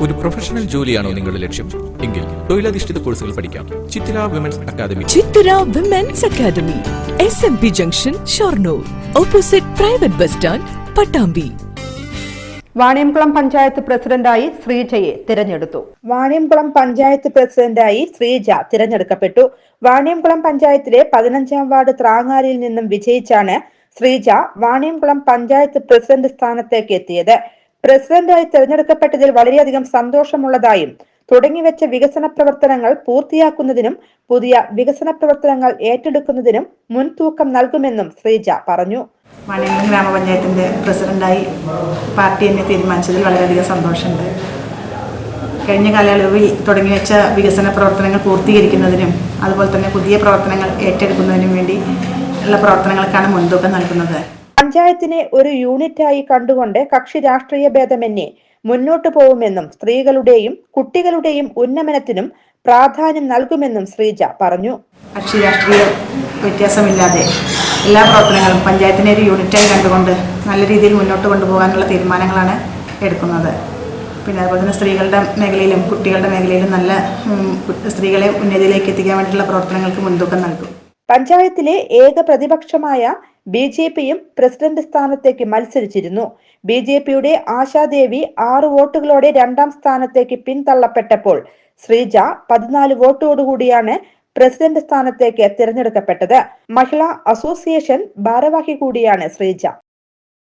ഒരു പ്രൊഫഷണൽ ജോലിയാണോ നിങ്ങളുടെ ലക്ഷ്യം? എങ്കിൽ തൊഴിലധിഷ്ഠിത കോഴ്സുകൾ പഠിക്കാം. Chithira women's academy. Chithira women's academy, SMP junction, Shoranur, opposite private bus stand, Pattambi. Vaniyamkulam panchayat പ്രസിഡന്റായി ശ്രീജയെ തിരഞ്ഞെടുത്തു. വാണിയംകുളം പഞ്ചായത്ത് പ്രസിഡന്റായി ശ്രീജ തിരഞ്ഞെടുക്കപ്പെട്ടു. വാണിയംകുളം പഞ്ചായത്തിലെ 15-ാം വാർഡ് ത്രാങ്ങാലിയിൽ നിന്നും വിജയിച്ചാണ് ശ്രീജ വാണിയംകുളം പഞ്ചായത്ത് പ്രസിഡന്റ് സ്ഥാനത്തേക്ക് എത്തിയത്. പ്രസിഡന്റായി തിരഞ്ഞെടുക്കപ്പെട്ടതിൽ വളരെയധികം സന്തോഷമുള്ളതായും തുടങ്ങിവെച്ച വികസന പ്രവർത്തനങ്ങൾ പൂർത്തിയാക്കുന്നതിനും പുതിയ വികസന പ്രവർത്തനങ്ങൾ ഏറ്റെടുക്കുന്നതിനും മുൻതൂക്കം നൽകുമെന്നും ശ്രീജ പറഞ്ഞു. വാണിയംകുളം ഗ്രാമപഞ്ചായത്തിന്റെ പ്രസിഡന്റായി പാർട്ടി എന്നെ തീരുമാനിച്ചതിൽ വളരെയധികം സന്തോഷമുണ്ട്. കഴിഞ്ഞ കാലയളവിൽ തുടങ്ങിവെച്ച വികസന പ്രവർത്തനങ്ങൾ പൂർത്തീകരിക്കുന്നതിനും അതുപോലെ തന്നെ പുതിയ പ്രവർത്തനങ്ങൾ ഏറ്റെടുക്കുന്നതിനും വേണ്ടി ഉള്ള പ്രവർത്തനങ്ങൾക്കാണ് മുൻതൂക്കം നൽകുന്നത്. പഞ്ചായത്തിനെ ഒരു യൂണിറ്റായി കണ്ടുകൊണ്ട് കക്ഷി രാഷ്ട്രീയ ഭേദമന്യേ മുന്നോട്ടു പോകുമെന്നും സ്ത്രീകളുടെയും കുട്ടികളുടെയും ഉന്നമനത്തിനും പ്രാധാന്യം നൽകുമെന്നും ശ്രീജ പറഞ്ഞു. കക്ഷി രാഷ്ട്രീയ വ്യത്യാസമില്ലാതെ എല്ലാ പ്രവർത്തനങ്ങളും പഞ്ചായത്തിനെ ഒരു യൂണിറ്റായി കണ്ടുകൊണ്ട് നല്ല രീതിയിൽ മുന്നോട്ട് കൊണ്ടുപോകാനുള്ള തീരുമാനങ്ങളാണ് എടുക്കുന്നത്. പിന്നെ അതുപോലെ തന്നെ സ്ത്രീകളുടെ മേഖലയിലും കുട്ടികളുടെ മേഖലയിലും നല്ല സ്ത്രീകളെ ഉന്നതിയിലേക്ക് എത്തിക്കാൻ വേണ്ടിയിട്ടുള്ള പ്രവർത്തനങ്ങൾക്ക് മുൻതൂക്കം നൽകും. പഞ്ചായത്തിലെ ഏക പ്രതിപക്ഷമായ BJPയും പ്രസിഡന്റ് സ്ഥാനത്തേക്ക് മത്സരിച്ചിരുന്നു. BJPയുടെ ആശാദേവി 6 വോട്ടുകളോടെ 2ാം സ്ഥാനത്തേക്ക് പിന്തള്ളപ്പെട്ടപ്പോൾ ശ്രീജ 14 വോട്ടോടുകൂടിയാണ് പ്രസിഡന്റ് സ്ഥാനത്തേക്ക് തിരഞ്ഞെടുക്കപ്പെട്ടത്. മഹിളാ അസോസിയേഷൻ ഭാരവാഹി കൂടിയാണ് ശ്രീജ.